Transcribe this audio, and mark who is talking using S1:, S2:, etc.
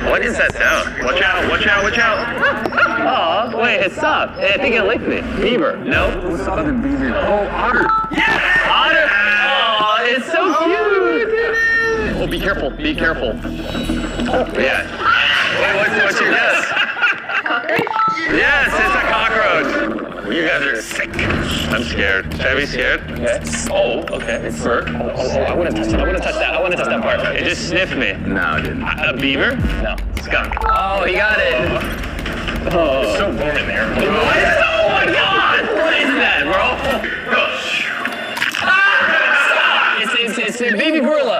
S1: What is that sound? Watch out, watch out, watch out. Oh, wait, it stopped. I think it licked me. Beaver. No.
S2: What's the other beaver? Oh, otter.
S1: Yes! Otter. Oh, it's so cute. Oh, be careful. Be careful. Yeah. Wait, what's your guess? Yes, it's a cockroach. You guys are sick. I'm scared. Should I be scared? Okay. Oh, okay. It's fur. Oh, I want to touch it. I want to touch that. I want to touch that part. It just sniffed me.
S2: No, it didn't.
S1: A beaver? No. Skunk. Oh, he got it. Oh. It's so warm in there. What is that? Oh my God! What is that, bro? Ah! Stop! It's a baby gorilla.